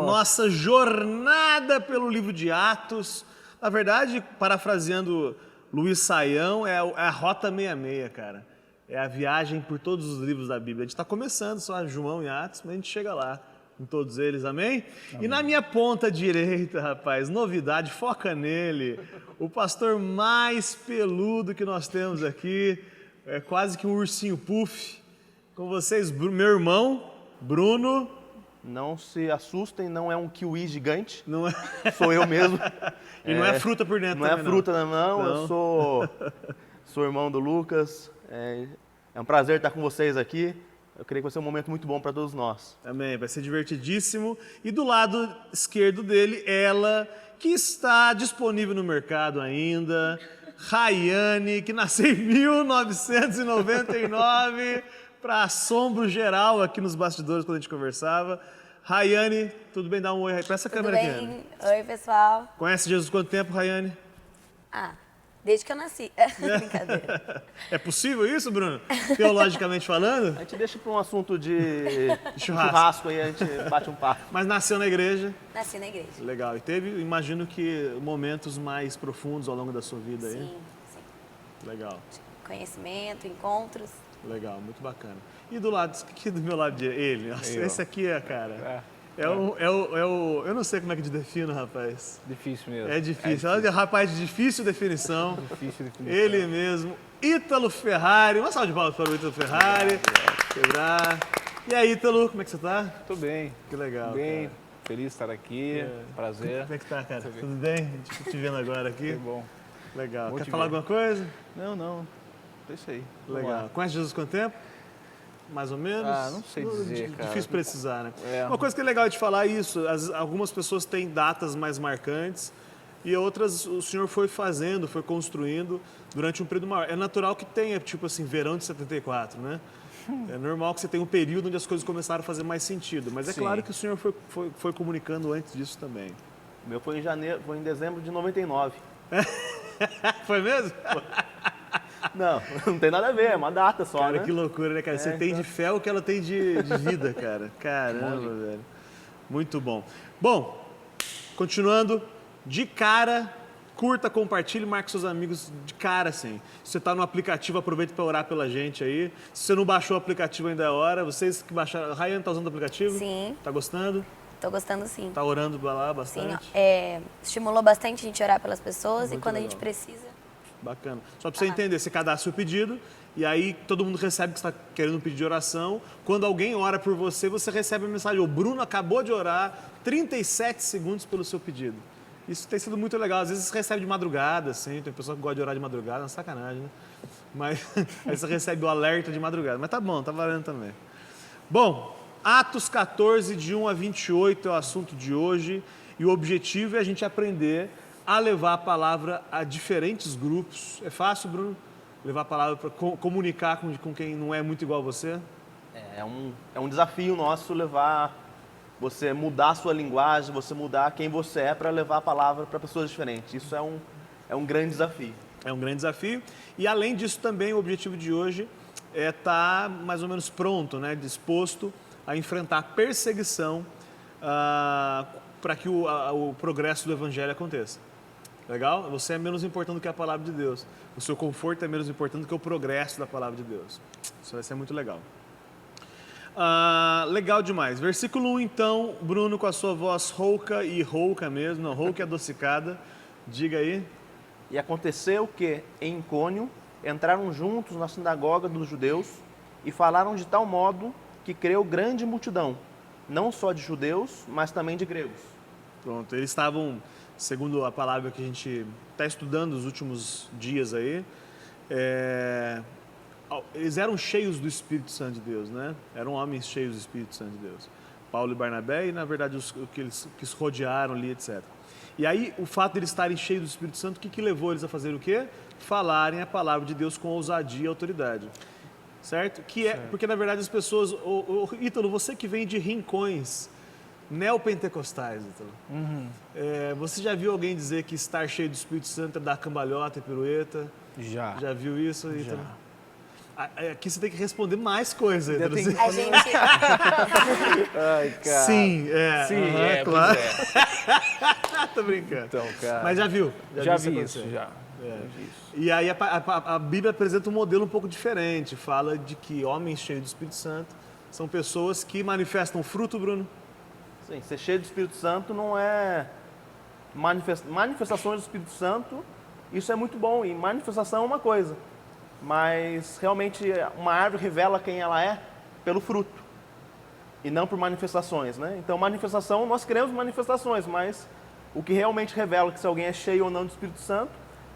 nossa jornada pelo livro de Atos. Na verdade, parafraseando Luiz Saião, é a Rota 66, cara. É a viagem por todos os livros da Bíblia. A gente está começando só João e Atos, mas a gente chega lá em todos eles, amém? E na minha ponta direita, rapaz, novidade, foca nele. O pastor mais peludo que nós temos aqui, é quase que um ursinho puff. Com vocês, meu irmão, Bruno. Não se assustem, não é um kiwi gigante. Não é... Sou eu mesmo. E não é fruta por dentro não também, é fruta, não. Eu sou irmão do Lucas. É um prazer estar com vocês aqui. Eu creio que vai ser um momento muito bom para todos nós. Amém, vai ser divertidíssimo. E do lado esquerdo dele, ela, que está disponível no mercado ainda, Rayane, que nasceu em 1999, para assombro geral aqui nos bastidores quando a gente conversava. Rayane, tudo bem? Dá um oi aí para essa câmera aqui. Tudo bem? Oi, pessoal. Conhece Jesus há quanto tempo, Rayane? Desde que eu nasci. Brincadeira. É possível isso, Bruno? Teologicamente falando? A gente deixa para um assunto de churrasco aí, a gente bate um papo. Mas nasceu na igreja? Nasci na igreja. Legal. E teve, imagino que, momentos mais profundos ao longo da sua vida aí? Sim. Legal. Conhecimento, encontros. Legal, muito bacana. E do lado, aqui do meu lado, ele. Nossa, esse aqui é, cara. Eu não sei como é que te defino, rapaz. Difícil mesmo. É difícil. Olha, rapaz de difícil definição. Difícil definição. Ele mesmo, Ítalo Ferrari. Uma salva de palmas para o Ítalo Ferrari. Quebrar. E aí, Ítalo, como é que você tá? Tô bem. Que legal. Bem, cara. feliz de estar aqui. Prazer. Como é que tá, cara? Tudo bem? A gente tá te vendo agora aqui. Que bom. Legal. Bom Quer te falar ver. alguma coisa? Não. Deixa aí. Vamos Legal. lá. Conhece Jesus há quanto tempo? Mais ou menos? Não sei dizer, cara. Difícil precisar, né? É. Uma coisa que é legal de falar é isso. Algumas pessoas têm datas mais marcantes e outras o senhor foi fazendo, foi construindo durante um período maior. É natural que tenha, tipo assim, verão de 74, né? É normal que você tenha um período onde as coisas começaram a fazer mais sentido. Mas é Sim. claro que o senhor foi comunicando antes disso também. O meu foi em dezembro de 99. Foi mesmo? Não tem nada a ver, é uma data só, Cara, né? que loucura, né, cara? Você tem de fé o que ela tem de vida, cara. Caramba, velho. Muito bom. Bom, continuando, de cara, curta, compartilhe, marque seus amigos de cara, assim. Se você está no aplicativo, aproveita para orar pela gente aí. Se você não baixou o aplicativo ainda é hora. Vocês que baixaram... A Rayane tá usando o aplicativo? Sim. Tá gostando? Tô gostando, sim. Tá orando lá Sim, bastante? estimulou bastante a gente orar pelas pessoas Muito e quando a legal. gente precisa. Bacana. Só para você entender, você cadastra o pedido e aí todo mundo recebe que você está querendo um pedido de oração. Quando alguém ora por você, você recebe a mensagem: o Bruno acabou de orar 37 segundos pelo seu pedido. Isso tem sido muito legal. Às vezes você recebe de madrugada, assim, tem pessoa que gosta de orar de madrugada, é uma sacanagem, né? Mas aí você recebe o alerta de madrugada. Mas tá bom, tá valendo também. Bom, Atos 14, de 1 a 28 é o assunto de hoje e o objetivo é a gente aprender a levar a palavra a diferentes grupos. É fácil, Bruno? Levar a palavra para comunicar com quem não é muito igual a você? É um desafio nosso você mudar a sua linguagem, você mudar quem você é para levar a palavra para pessoas diferentes. Isso é um grande desafio. É um grande desafio. E além disso também o objetivo de hoje é estar mais ou menos pronto, né, disposto a enfrentar a perseguição para que o progresso do evangelho aconteça. Legal? Você é menos importante do que a palavra de Deus. O seu conforto é menos importante do que o progresso da palavra de Deus. Isso vai ser muito legal. Legal demais. Versículo 1, então, Bruno, com a sua voz rouca e rouca mesmo, não, rouca e adocicada. Diga aí. E aconteceu que, em Icônio, entraram juntos na sinagoga dos judeus e falaram de tal modo que creu grande multidão, não só de judeus, mas também de gregos. Pronto, eles estavam, segundo a palavra que a gente está estudando nos últimos dias aí, eles eram cheios do Espírito Santo de Deus, né? Eram homens cheios do Espírito Santo de Deus. Paulo e Barnabé e, na verdade, os que se rodearam ali, etc. E aí, o fato de eles estarem cheios do Espírito Santo, o que levou eles a fazer o quê? Falarem a palavra de Deus com ousadia e autoridade. Certo? Porque, na verdade, as pessoas... Ítalo, você que vem de rincões neopentecostais, Ítalo. Você já viu alguém dizer que estar cheio do Espírito Santo é dar cambalhota e pirueta? Já. Já viu isso, Ítalo? Aqui você tem que responder mais coisas. Ainda Ítalo. tem- A gente. Ai, cara. Sim, Sim, aham, pois claro. é. Tô brincando. Então, cara. Mas já viu? Já viu vi acontecer. isso, já. E aí a Bíblia apresenta um modelo um pouco diferente. Fala de que homens cheios do Espírito Santo são pessoas que manifestam fruto, Bruno. Sim, ser cheio do Espírito Santo não é manifestações do Espírito Santo, isso é muito bom, e manifestação é uma coisa, mas realmente uma árvore revela quem ela é pelo fruto e não por manifestações, né? Então, manifestação, nós queremos manifestações, mas o que realmente revela que se alguém é cheio ou não do Espírito Santo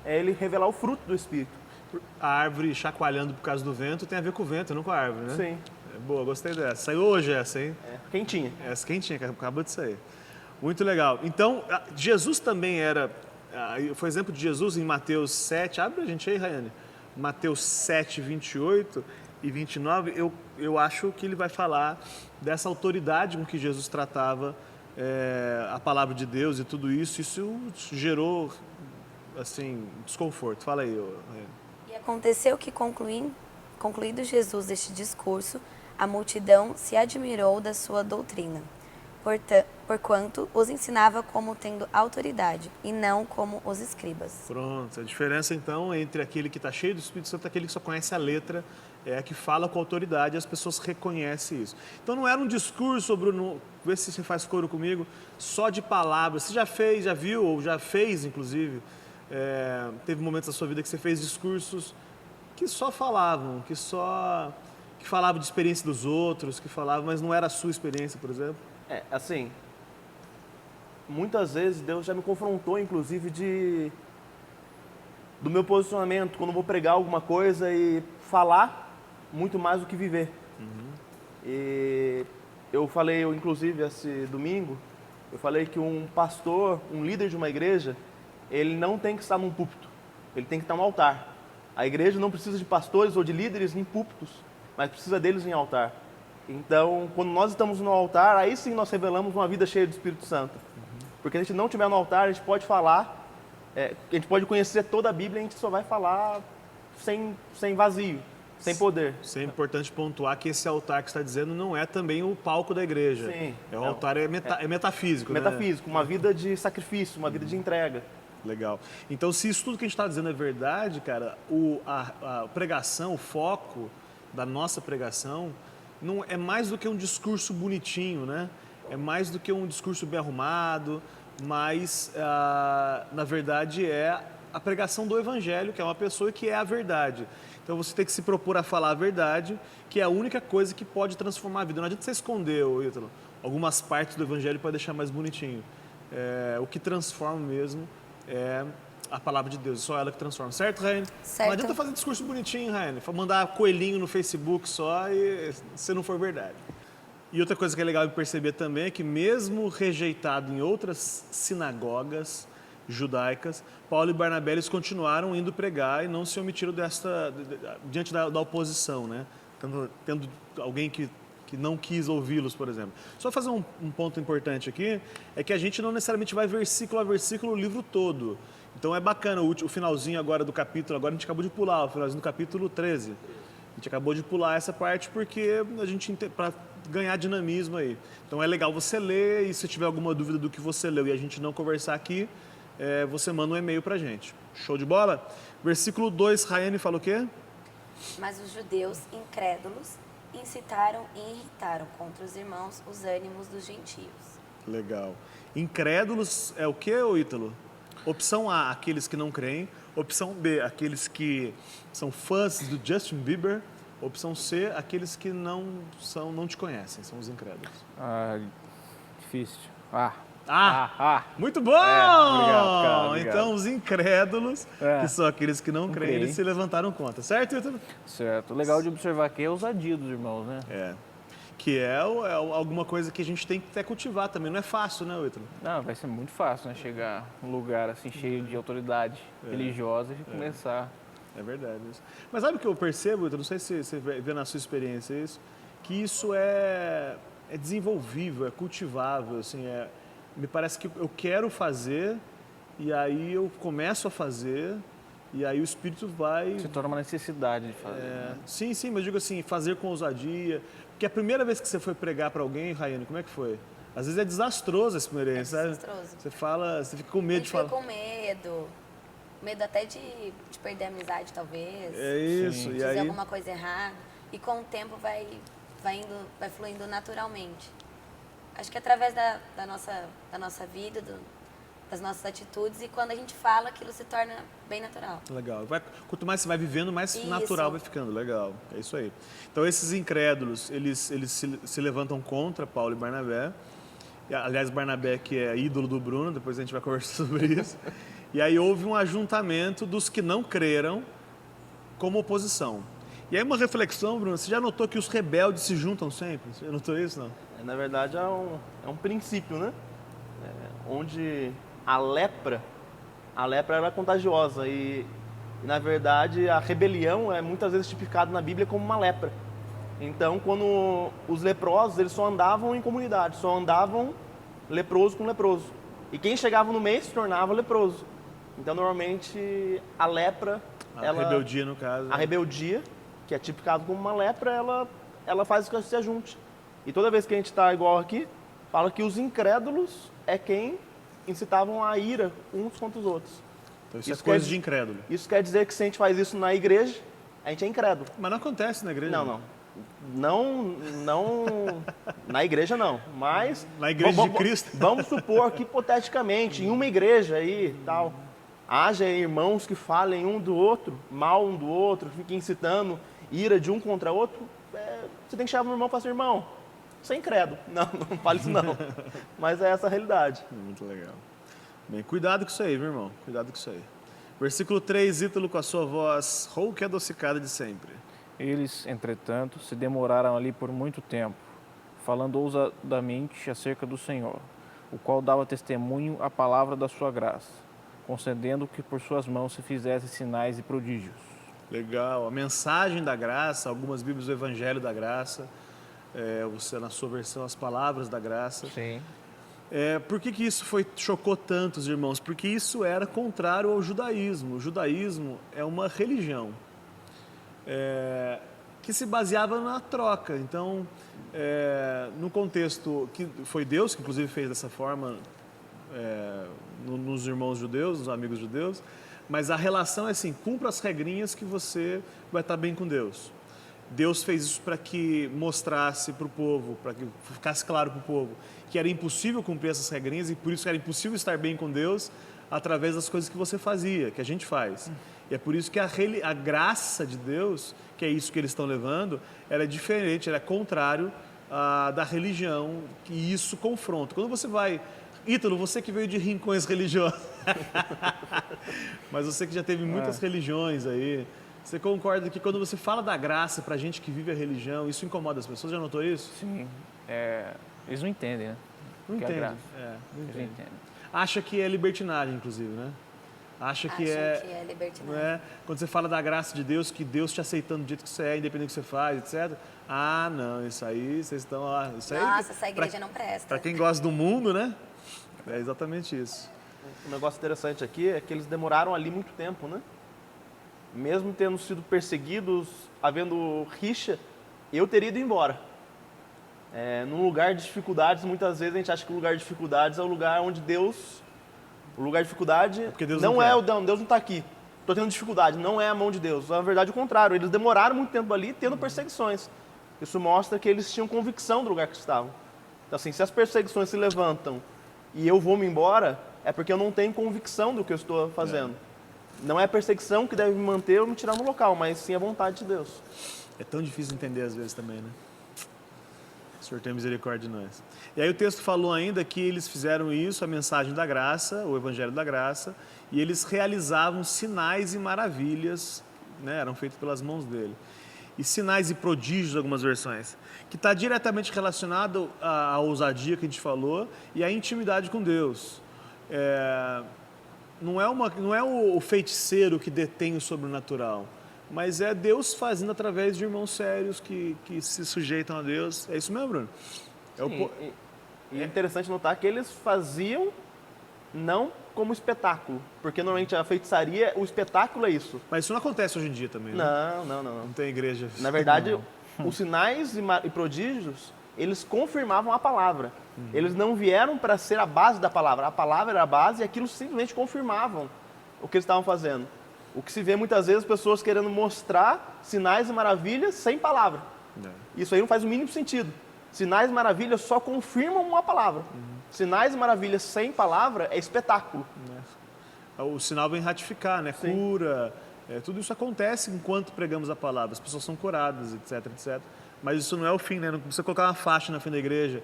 é ele revelar o fruto do Espírito. A árvore chacoalhando por causa do vento tem a ver com o vento, não com a árvore, né? Sim, É boa, gostei dessa. Saiu hoje essa, hein? quentinha. Essa quentinha, que acabou de sair. Muito legal. Então, Jesus também era... Foi exemplo de Jesus em Mateus 7. Abre a gente aí, Rayane. Mateus 7, 28 e 29. Eu acho que ele vai falar dessa autoridade com que Jesus tratava a palavra de Deus e tudo isso. Isso gerou, assim, desconforto. Fala aí, Rayane. E aconteceu que, concluído Jesus este discurso, a multidão se admirou da sua doutrina, porquanto os ensinava como tendo autoridade, e não como os escribas. Pronto. A diferença, então, entre aquele que está cheio do Espírito Santo e aquele que só conhece a letra, é a que fala com autoridade e as pessoas reconhecem isso. Então, não era um discurso, Bruno, vê se você faz coro comigo, só de palavras. Você já fez, já viu, ou já fez, inclusive, teve momentos da sua vida que você fez discursos que só falavam, que falavam de experiência dos outros, que falavam, mas não era a sua experiência, por exemplo? Assim, muitas vezes Deus já me confrontou, inclusive, do meu posicionamento, quando eu vou pregar alguma coisa e falar muito mais do que viver. E eu falei, inclusive, esse domingo, eu falei que um pastor, um líder de uma igreja, ele não tem que estar num púlpito, ele tem que estar no altar. A igreja não precisa de pastores ou de líderes em púlpitos, mas precisa deles em altar. Então, quando nós estamos no altar, aí sim nós revelamos uma vida cheia do Espírito Santo. Porque se a gente não estiver no altar, a gente pode falar, a gente pode conhecer toda a Bíblia e a gente só vai falar sem vazio, sem poder. Isso é importante pontuar que esse altar que você está dizendo não é também o palco da igreja. Sim. O Não. altar é metafísico, né? Metafísico, uma vida de sacrifício, uma vida de entrega. Legal. Então, se isso tudo que a gente está dizendo é verdade, cara, a pregação, o foco da nossa pregação não é mais do que um discurso bonitinho, né? É mais do que um discurso bem arrumado, mas, na verdade, é a pregação do Evangelho, que é uma pessoa que é a verdade. Então, você tem que se propor a falar a verdade, que é a única coisa que pode transformar a vida. Não adianta você esconder, Ítalo, algumas partes do Evangelho para deixar mais bonitinho. O que transforma mesmo é a palavra de Deus, só ela que transforma. Certo, Raine? Certo. Não adianta fazer discurso bonitinho, Raine. Mandar coelhinho no Facebook só e se não for verdade. E outra coisa que é legal de perceber também é que mesmo rejeitado em outras sinagogas judaicas, Paulo e Barnabé eles continuaram indo pregar e não se omitiram diante da oposição, né? Tendo alguém que não quis ouvi-los, por exemplo. Só fazer um ponto importante aqui, é que a gente não necessariamente vai versículo a versículo o livro todo. Então é bacana, o finalzinho agora do capítulo, agora a gente acabou de pular, o finalzinho do capítulo 13. A gente acabou de pular essa parte porque a gente, para ganhar dinamismo aí. Então é legal você ler e se tiver alguma dúvida do que você leu e a gente não conversar aqui, você manda um e-mail pra gente. Show de bola? Versículo 2, Rayane fala o quê? Mas os judeus incrédulos incitaram e irritaram contra os irmãos os ânimos dos gentios. Legal. Incrédulos é o quê, Ítalo? Opção A, aqueles que não creem. Opção B, aqueles que são fãs do Justin Bieber. Opção C, aqueles que não te conhecem, são os incrédulos. Difícil. Muito bom! Obrigado, cara, obrigado. Então, os incrédulos, que são aqueles que não creem, eles se levantaram contra. Certo, Ítalo? Certo. Legal de observar aqui é a ousadia dos irmãos, né? Que é alguma coisa que a gente tem que até cultivar também. Não é fácil, né, Ítalo? Não, vai ser muito fácil, né? Chegar num lugar assim cheio de autoridade religiosa e começar. É verdade isso. Mas sabe o que eu percebo, Ítalo? Não sei se você vê na sua experiência isso, que isso é desenvolvível, é cultivável, assim, me parece que eu quero fazer e aí eu começo a fazer e aí o Espírito vai... Se torna uma necessidade de fazer. né? Sim, mas digo assim, fazer com ousadia. Porque a primeira vez que você foi pregar para alguém, Raiane, como é que foi? Às vezes é desastroso a experiência, É sabe? desastroso. Você fala, você fica com A medo gente de fica falar. com medo até de perder a amizade, talvez. É isso, Sim. e Dizer aí... alguma coisa errada. E com o tempo vai fluindo naturalmente. Acho que através da nossa vida, das nossas atitudes, e quando a gente fala, aquilo se torna bem natural. Legal. Quanto mais você vai vivendo, mais Isso. natural vai ficando. Legal. É isso aí. Então, esses incrédulos, eles se levantam contra Paulo e Barnabé. E, aliás, Barnabé, que é ídolo do Bruno, depois a gente vai conversar sobre isso. E aí houve um ajuntamento dos que não creram como oposição. E aí uma reflexão, Bruno, você já notou que os rebeldes se juntam sempre? Você já notou isso, não? Na verdade, é um princípio, né? Onde a lepra era contagiosa e, na verdade, a rebelião é muitas vezes tipificada na Bíblia como uma lepra. Então, quando os leprosos, eles só andavam em comunidade, só andavam leproso com leproso. E quem chegava no meio se tornava leproso. Então, normalmente, a lepra... A rebeldia, no caso. A rebeldia, que é tipificado como uma lepra, ela faz com que se ajunte. E toda vez que a gente está igual aqui, fala que os incrédulos é quem incitavam a ira uns contra os outros. Então, isso é Isso coisa quer- de incrédulo. Isso quer dizer que se a gente faz isso na igreja, a gente é incrédulo. Mas não acontece na igreja. Não, na igreja não, mas... Na igreja de Cristo. Vamos supor que, hipoteticamente, em uma igreja aí, tal, haja irmãos que falem um do outro, mal um do outro, fiquem incitando ira de um contra outro, você tem que chamar o irmão e falar assim, irmão, você é incrédulo. Não fale isso não. Mas é essa a realidade. Muito legal. Bem, cuidado com isso aí, meu irmão. Cuidado com isso aí. Versículo 3, Ítalo, com a sua voz rouca e adocicada de sempre. Eles, entretanto, se demoraram ali por muito tempo, falando ousadamente acerca do Senhor, o qual dava testemunho à palavra da sua graça, concedendo que por suas mãos se fizessem sinais e prodígios. Legal. A mensagem da graça, algumas Bíblias do Evangelho da Graça, você na sua versão, as palavras da graça. Sim. Por que isso chocou tantos irmãos? Porque isso era contrário ao judaísmo. O judaísmo é uma religião que se baseava na troca. Então, no contexto que foi Deus que inclusive fez dessa forma nos irmãos judeus, nos amigos judeus, mas a relação é assim, cumpra as regrinhas que você vai estar bem com Deus. Deus fez isso para que mostrasse para o povo, para que ficasse claro para o povo que era impossível cumprir essas regrinhas e por isso que era impossível estar bem com Deus através das coisas que você fazia, que a gente faz. E é por isso que a graça de Deus, que é isso que eles estão levando, ela é diferente, ela é contrário da religião, e isso confronta. Quando você vai... Ítalo, você que veio de rincões religiosos, mas você que já teve muitas religiões aí, você concorda que quando você fala da graça para gente que vive a religião, isso incomoda as pessoas? Já notou isso? Sim. Eles não entendem, né? Não Que é entende. graça. Não Eles entende. entendem. Acha que é libertinagem, inclusive, né? Acha que é libertinagem. não é? Quando você fala da graça de Deus, que Deus te aceitando do jeito que você é, independente do que você faz, etc. Ah, não, isso aí, vocês estão lá. Isso aí, Nossa, essa igreja não presta. para quem gosta do mundo, né? É exatamente isso. Um negócio interessante aqui é que eles demoraram ali muito tempo, né? Mesmo tendo sido perseguidos, havendo rixa, eu teria ido embora. Num lugar de dificuldades, muitas vezes a gente acha que o lugar de dificuldades é o lugar onde Deus... O lugar de dificuldade porque Deus não não é quer. o Deus não está aqui. Estou tendo dificuldade, não é a mão de Deus. Na verdade, o contrário. Eles demoraram muito tempo ali tendo perseguições. Isso mostra que eles tinham convicção do lugar que estavam. Então, assim, se as perseguições se levantam e eu vou me embora, é porque eu não tenho convicção do que eu estou fazendo. Não é a perseguição que deve me manter ou me tirar no local, mas sim a vontade de Deus. É tão difícil entender às vezes também, né? O Senhor tem misericórdia de nós. E aí o texto falou ainda que eles fizeram isso, a mensagem da graça, o evangelho da graça, e eles realizavam sinais e maravilhas, né? Eram feitos pelas mãos dele. E sinais e prodígios, algumas versões, que está diretamente relacionado à ousadia que a gente falou e à intimidade com Deus. Não é o feiticeiro que detém o sobrenatural, mas é Deus fazendo através de irmãos sérios que se sujeitam a Deus. É isso mesmo, Bruno? Sim, e é interessante notar que eles faziam não como espetáculo, porque normalmente a feitiçaria, o espetáculo é isso. Mas isso não acontece hoje em dia também, né? Não. Não tem igreja. Na verdade, os sinais e prodígios, eles confirmavam a palavra. Eles não vieram para ser a base da palavra. A palavra era a base e aquilo simplesmente confirmavam o que eles estavam fazendo. O que se vê muitas vezes pessoas querendo mostrar sinais e maravilhas sem palavra. Isso aí não faz o mínimo sentido. Sinais e maravilhas só confirmam uma palavra. Sinais e maravilhas sem palavra é espetáculo. O sinal vem ratificar, né? Sim. Cura, tudo isso acontece enquanto pregamos a palavra. As pessoas são curadas, etc, etc. Mas isso não é o fim, né? Não precisa colocar uma faixa na frente da igreja,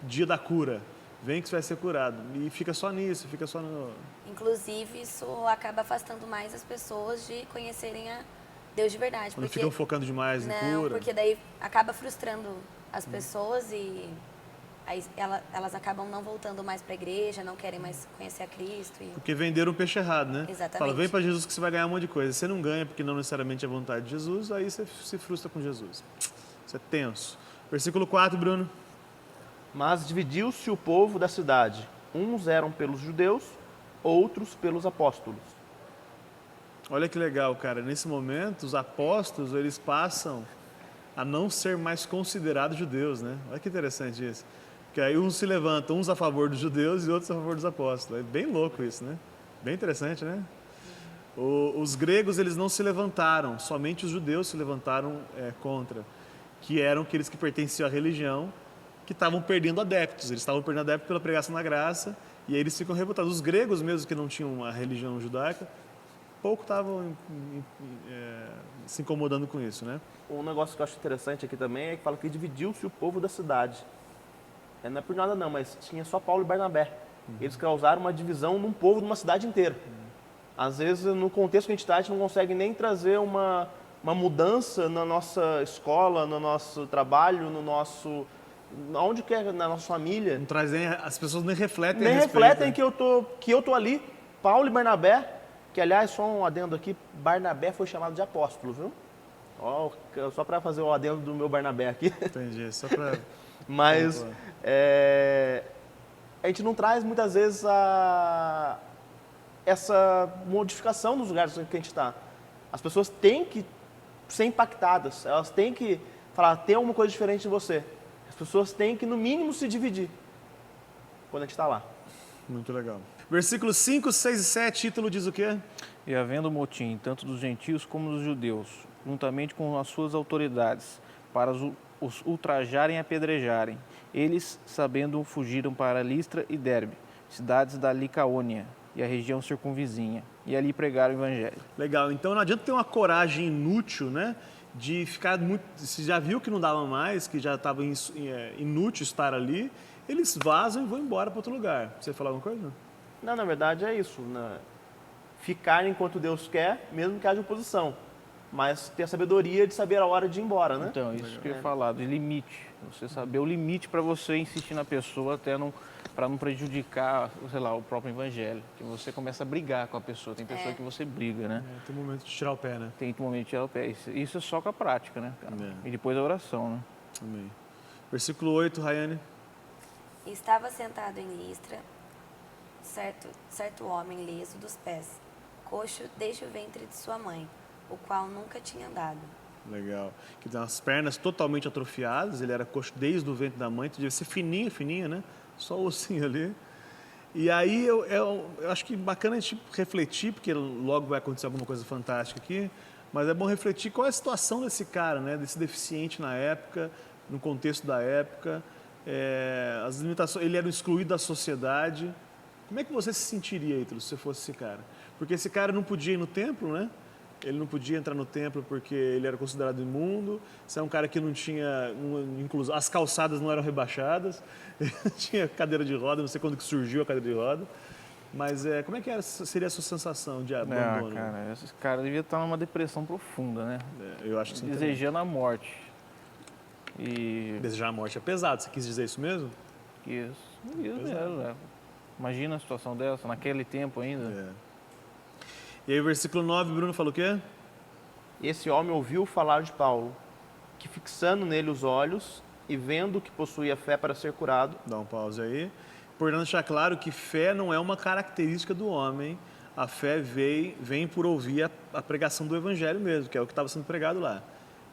dia da cura, vem que você vai ser curado. E fica só nisso, fica só no... Inclusive, isso acaba afastando mais as pessoas de conhecerem a Deus de verdade. Quando ficam focando demais em Não, cura. porque daí acaba frustrando as pessoas e aí elas acabam não voltando mais para a igreja, não querem mais conhecer a Cristo. Porque venderam o peixe errado, né? Exatamente. Fala, vem para Jesus que você vai ganhar um monte de coisa. Você não ganha porque não necessariamente é a vontade de Jesus, aí você se frustra com Jesus. Isso é tenso. Versículo 4, Bruno. Mas dividiu-se o povo da cidade. Uns eram pelos judeus, outros pelos apóstolos. Olha que legal, cara. Nesse momento, os apóstolos, eles passam a não ser mais considerados judeus, né? Olha que interessante isso. Porque aí uns se levantam, uns a favor dos judeus e outros a favor dos apóstolos. É bem louco isso, né? Bem interessante, né? Os gregos, eles não se levantaram, somente os judeus se levantaram contra, que eram aqueles que pertenciam à religião, que estavam perdendo adeptos. Eles estavam perdendo adeptos pela pregação da graça, e aí eles ficam revoltados. Os gregos mesmo, que não tinham a religião judaica, pouco estavam se incomodando com isso, né? Um negócio que eu acho interessante aqui também é que fala que dividiu-se o povo da cidade. Não é por nada não, mas tinha só Paulo e Barnabé. Eles causaram uma divisão num povo, numa cidade inteira. Às vezes, no contexto que a gente não consegue nem trazer uma mudança na nossa escola, no nosso trabalho, no nosso... onde quer, na nossa família. Não trazem, as pessoas nem refletem Nem a respeito, refletem né? que eu tô ali. Paulo e Barnabé, que aliás, só um adendo aqui, Barnabé foi chamado de apóstolo, viu? Ó, só para fazer o adendo do meu Barnabé aqui. Entendi, só para... Mas a gente não traz muitas vezes essa modificação nos lugares que a gente está. As pessoas têm que ser impactadas, elas têm que falar, tem alguma coisa diferente de você. As pessoas têm que, no mínimo, se dividir quando a gente está lá. Muito legal. Versículos 5, 6 e 7, título diz o quê? E havendo motim, tanto dos gentios como dos judeus, juntamente com as suas autoridades, para os ultrajarem e apedrejarem. Eles, sabendo, fugiram para Listra e Derbe, cidades da Licaônia e a região circunvizinha, e ali pregaram o evangelho. Legal, então não adianta ter uma coragem inútil, né? De ficar muito... Você já viu que não dava mais, que já estava inútil estar ali, eles vazam e vão embora para outro lugar. Você falar alguma coisa? Não, na verdade é isso. Ficar enquanto Deus quer, mesmo que haja oposição. Mas ter a sabedoria de saber a hora de ir embora, né? Então, isso que eu ia falar, de limite. Você saber o limite para você insistir na pessoa até para não prejudicar, sei lá, o próprio evangelho. Que você começa a brigar com a pessoa. Tem pessoa que você briga, né? Tem um momento de tirar o pé, né? Tem momento de tirar o pé. Isso é só com a prática, né, cara? É. E depois a oração, né? Amém. Versículo 8, Rayane. E estava sentado em Listra, certo homem liso dos pés, coxo desde o ventre de sua mãe, o qual nunca tinha andado. Legal. Que tem as pernas totalmente atrofiadas, ele era coxo desde o ventre da mãe, então devia ser fininho, né? Só o ossinho ali. E aí eu acho que bacana a gente refletir, porque logo vai acontecer alguma coisa fantástica aqui, mas é bom refletir qual é a situação desse cara, né? Desse deficiente na época, no contexto da época. As limitações, ele era excluído da sociedade. Como é que você se sentiria, Ítalo, se você fosse esse cara? Porque esse cara não podia ir no templo, né? Ele não podia entrar no templo porque ele era considerado imundo. Você é um cara que não tinha inclusão, as calçadas não eram rebaixadas, tinha cadeira de roda, não sei quando que surgiu a cadeira de roda. Mas como é que seria a sua sensação de abandono? Cara, esse cara devia estar numa depressão profunda, né? Eu acho que sim. Desejando a morte. E... Desejar a morte é pesado, você quis dizer isso mesmo? Isso mesmo, né? Imagina a situação dessa, naquele tempo ainda. E aí o versículo 9, Bruno falou o quê? Esse homem ouviu falar de Paulo, que fixando nele os olhos e vendo que possuía fé para ser curado. Dá um pause aí. Importante deixar claro que fé não é uma característica do homem. A fé vem por ouvir a pregação do evangelho mesmo, que é o que estava sendo pregado lá.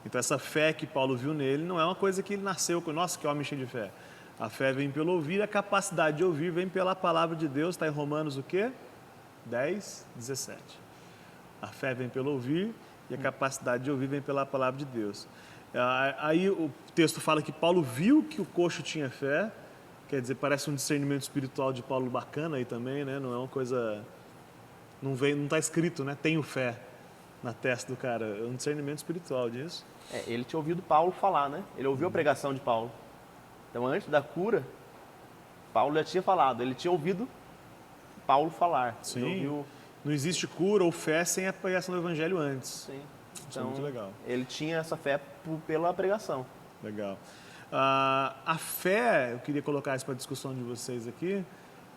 Então essa fé que Paulo viu nele não é uma coisa que ele nasceu com, nossa, que homem cheio de fé. A fé vem pelo ouvir, a capacidade de ouvir vem pela palavra de Deus, está em Romanos o quê? 10, 17. A fé vem pelo ouvir e a capacidade de ouvir vem pela palavra de Deus. Aí o texto fala que Paulo viu que o coxo tinha fé, quer dizer, parece um discernimento espiritual de Paulo bacana aí também, né? Não é uma coisa... Não está escrito, né? Tenho fé na testa do cara. É um discernimento espiritual disso. Ele tinha ouvido Paulo falar, né? Ele ouviu a pregação de Paulo. Então, antes da cura, Paulo já tinha falado. Ele tinha ouvido Paulo falar. Sim. Ouviu... Não existe cura ou fé sem a pregação do evangelho antes. Sim. Isso Então, é muito legal. ele tinha essa fé pela pregação. Legal. A fé, eu queria colocar isso para a discussão de vocês aqui,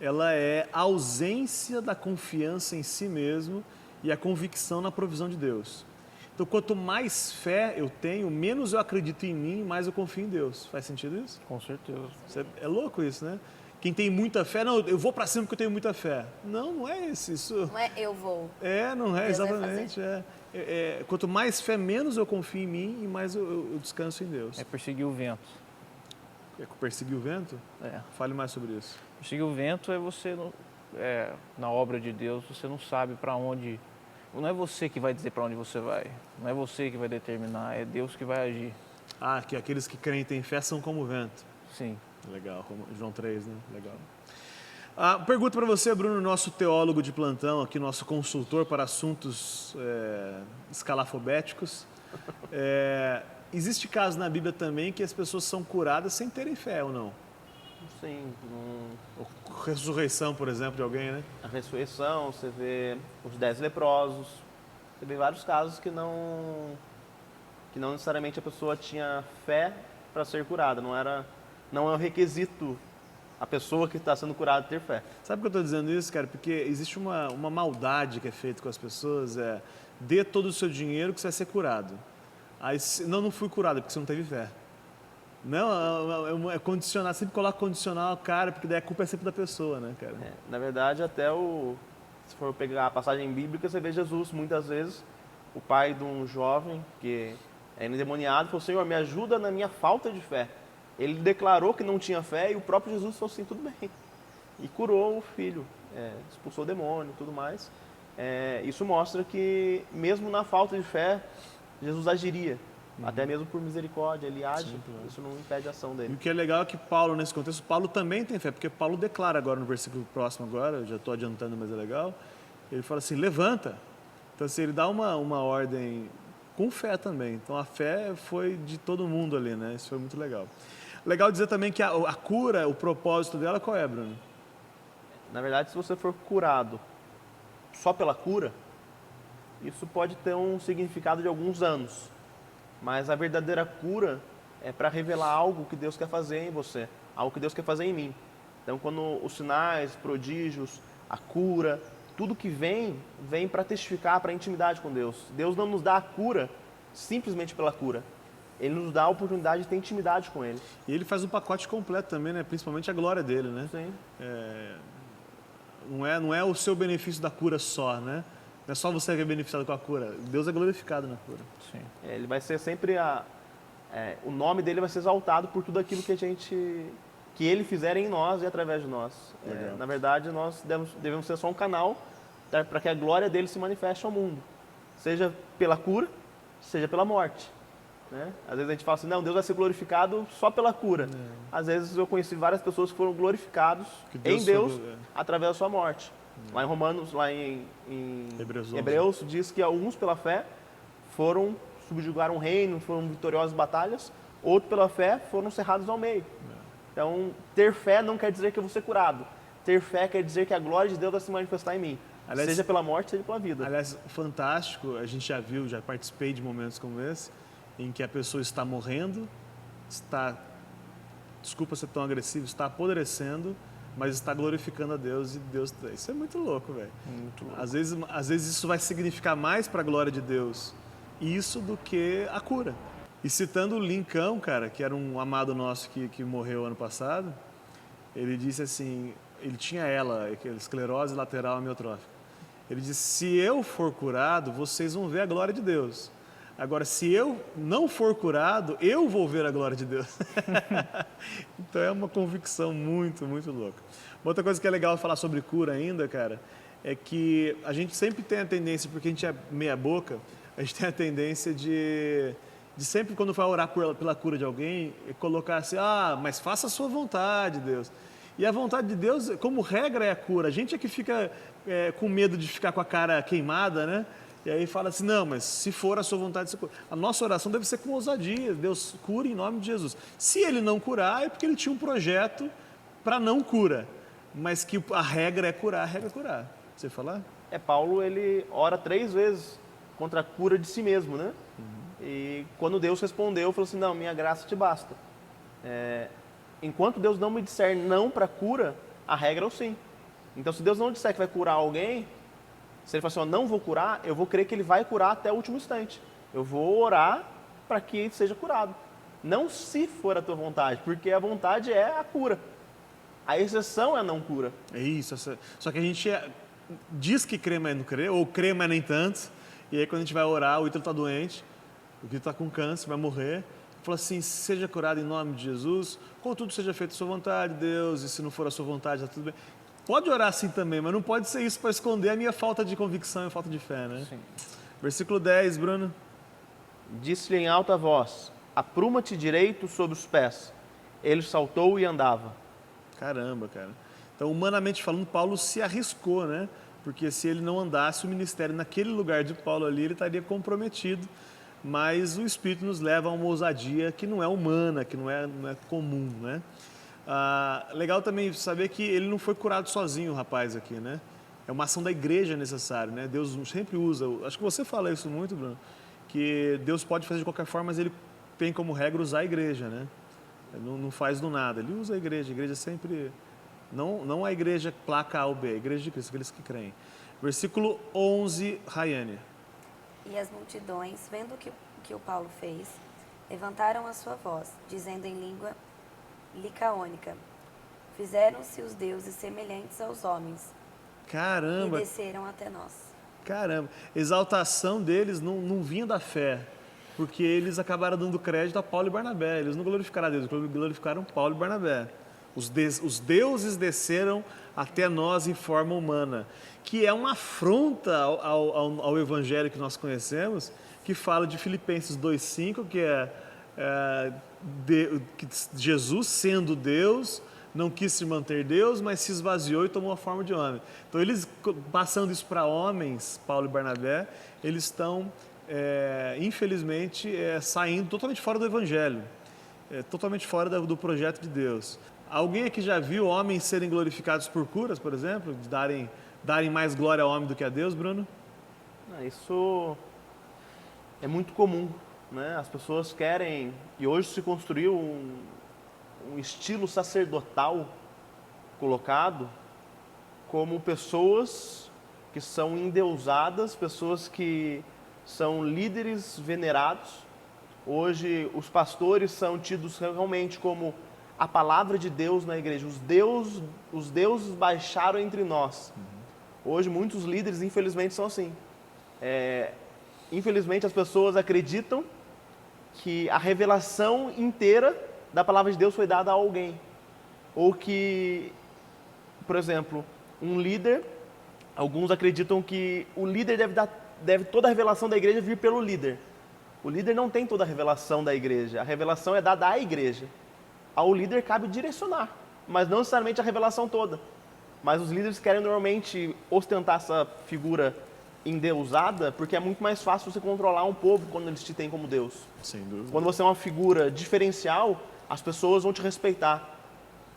ela é a ausência da confiança em si mesmo e a convicção na provisão de Deus. Então, quanto mais fé eu tenho, menos eu acredito em mim, mais eu confio em Deus. Faz sentido isso? Com certeza. É louco isso, né? Quem tem muita fé, não, eu vou para cima porque eu tenho muita fé. Não é isso. Não é eu vou. Não é, Deus vai exatamente. Quanto mais fé, menos eu confio em mim e mais eu descanso em Deus. É perseguir o vento. É perseguir o vento? Fale mais sobre isso. Perseguir o vento é você, na obra de Deus, você não sabe para onde... Não é você que vai dizer para onde você vai. Não é você que vai determinar, é Deus que vai agir. Que aqueles que creem e têm fé são como o vento. Sim. Legal, João 3, né? Legal. Pergunta para você, Bruno, nosso teólogo de plantão, aqui nosso consultor para assuntos escalafobéticos. Existe caso na Bíblia também que as pessoas são curadas sem terem fé ou não? Sim. Ressurreição, por exemplo, de alguém, né? A ressurreição, você vê os 10 leprosos, você vê vários casos que não necessariamente a pessoa tinha fé para ser curada, não é um requisito a pessoa que está sendo curada ter fé. Sabe por que eu estou dizendo isso, cara? Porque existe uma maldade que é feita com as pessoas, dê todo o seu dinheiro que você vai ser curado. Aí, não fui curado porque você não teve fé. Não, é condicionar, sempre coloca condicional ao cara, porque daí a culpa é sempre da pessoa, né, cara? Na verdade, se for pegar a passagem bíblica, você vê Jesus, muitas vezes, o pai de um jovem que é endemoniado, falou, Senhor, me ajuda na minha falta de fé. Ele declarou que não tinha fé e o próprio Jesus falou assim, tudo bem. E curou o filho, expulsou o demônio e tudo mais. Isso mostra que, mesmo na falta de fé, Jesus agiria. Até mesmo por misericórdia, ele age, isso não impede a ação dele. E o que é legal é que Paulo, nesse contexto, Paulo também tem fé, porque Paulo declara agora no versículo próximo agora, eu já estou adiantando, mas é legal, ele fala assim, levanta. Então, assim, ele dá uma ordem com fé também. Então, a fé foi de todo mundo ali, né? Isso foi muito legal. Legal dizer também que a cura, o propósito dela, qual é, Bruno? Na verdade, se você for curado só pela cura, isso pode ter um significado de alguns anos. Mas a verdadeira cura é para revelar algo que Deus quer fazer em você, algo que Deus quer fazer em mim. Então, quando os sinais, prodígios, a cura, tudo que vem para testificar para a intimidade com Deus. Deus não nos dá a cura simplesmente pela cura. Ele nos dá a oportunidade de ter intimidade com Ele. E Ele faz um pacote completo também, né? Principalmente a glória dele, né? Sim. Não é o seu benefício da cura só, né? Não é só você que é beneficiado com a cura. Deus é glorificado na cura. Sim. Ele vai ser sempre o nome dele vai ser exaltado por tudo aquilo que ele fizer em nós e através de nós. Na verdade, nós devemos ser só um canal para que a glória dele se manifeste ao mundo. Seja pela cura, seja pela morte. Né? Às vezes a gente fala assim, não, Deus vai ser glorificado só pela cura. Às vezes eu conheci várias pessoas que foram glorificados em Deus através da sua morte. Lá em Romanos, lá em Hebreus, diz que alguns pela fé subjugaram um reino, foram vitoriosos em batalhas, outros pela fé foram cerrados ao meio. Então, ter fé não quer dizer que eu vou ser curado. Ter fé quer dizer que a glória de Deus vai se manifestar em mim. Aliás, seja pela morte, seja pela vida. Aliás, fantástico, a gente já participei de momentos como esse, em que a pessoa está morrendo, desculpa ser tão agressivo, está apodrecendo, mas está glorificando a Deus e Deus... Isso é muito louco, velho. Às vezes isso vai significar mais para a glória de Deus, isso do que a cura. E citando o Lincão, cara, que era um amado nosso que morreu ano passado, Ele disse assim, ele tinha ela, esclerose lateral amiotrófica. Ele disse, se eu for curado, vocês vão ver a glória de Deus. Agora, se eu não for curado, eu vou ver a glória de Deus. Então é uma convicção muito, muito louca. Uma outra coisa que é legal falar sobre cura ainda, cara, é que a gente sempre tem a tendência, porque a gente é meia boca, a gente tem a tendência de sempre quando vai orar pela cura de alguém, colocar assim, mas faça a sua vontade, Deus. E a vontade de Deus, como regra, é a cura. A gente é que fica com medo de ficar com a cara queimada, né? E aí fala assim, não, mas se for a sua vontade, você cura. A nossa oração deve ser com ousadia. Deus cura em nome de Jesus. Se ele não curar, é porque ele tinha um projeto para não cura. Mas que a regra é curar, a regra é curar. Você falar? Paulo, ele ora 3 vezes contra a cura de si mesmo, né? E quando Deus respondeu, falou assim, não, minha graça te basta. Enquanto Deus não me disser não para cura, a regra é o sim. Então, se Deus não disser que vai curar alguém, se ele falar assim, não vou curar, eu vou crer que ele vai curar até o último instante. Eu vou orar para que ele seja curado. Não se for a tua vontade, porque a vontade é a cura. A exceção é a não cura. É isso. Só que a gente diz que crê, mas não crê, ou crê, mas nem tanto. E aí, quando a gente vai orar, o Ítalo está doente, o Ítalo está com câncer, vai morrer. Fala assim, seja curado em nome de Jesus, contudo seja feita a sua vontade, Deus, e se não for a sua vontade, está tudo bem. Pode orar assim também, mas não pode ser isso para esconder a minha falta de convicção e falta de fé, né? Sim. Versículo 10, Bruno. Disse-lhe em alta voz, apruma-te direito sobre os pés. Ele saltou e andava. Caramba, cara. Então, humanamente falando, Paulo se arriscou, né? Porque se ele não andasse, o ministério naquele lugar de Paulo ali, ele estaria comprometido. Mas o Espírito nos leva a uma ousadia que não é humana, que não é comum, né? Legal também saber que ele não foi curado sozinho, o rapaz aqui, né? É uma ação da igreja necessária, né? Deus sempre usa, acho que você fala isso muito, Bruno, que Deus pode fazer de qualquer forma, mas ele tem como regra usar a igreja, né? Não faz do nada, ele usa a igreja sempre, não a igreja placa A ou B, a igreja de Cristo, aqueles que creem. Versículo 11, Rayane. E as multidões, vendo o que o Paulo fez, levantaram a sua voz, dizendo em língua licaônica, fizeram-se os deuses semelhantes aos homens. Caramba! E desceram até nós. Caramba! Exaltação deles não vinha da fé, porque eles acabaram dando crédito a Paulo e Barnabé. Eles não glorificaram a Deus, eles glorificaram Paulo e Barnabé. Os deuses desceram até nós em forma humana, que é uma afronta ao evangelho que nós conhecemos, que fala de Filipenses 2,5, que que Jesus, sendo Deus, não quis se manter Deus, mas se esvaziou e tomou a forma de homem. Então, eles, passando isso para homens, Paulo e Barnabé, eles estão, infelizmente, saindo totalmente fora do evangelho, totalmente fora do projeto de Deus. Alguém aqui já viu homens serem glorificados por curas, por exemplo? De darem mais glória ao homem do que a Deus, Bruno? Isso é muito comum, né? As pessoas querem, e hoje se construiu um estilo sacerdotal colocado como pessoas que são endeusadas, pessoas que são líderes venerados. Hoje os pastores são tidos realmente como a palavra de Deus na igreja. Os deuses baixaram entre nós. Hoje muitos líderes, infelizmente, são assim. Infelizmente as pessoas acreditam que a revelação inteira da palavra de Deus foi dada a alguém. Ou que, por exemplo, um líder, alguns acreditam que o líder deve toda a revelação da igreja vir pelo líder. O líder não tem toda a revelação da igreja. A revelação é dada à igreja. Ao líder cabe direcionar, mas não necessariamente a revelação toda. Mas os líderes querem normalmente ostentar essa figura endeusada, porque é muito mais fácil você controlar um povo quando eles te têm como Deus. Sem dúvida. Quando você é uma figura diferencial, as pessoas vão te respeitar.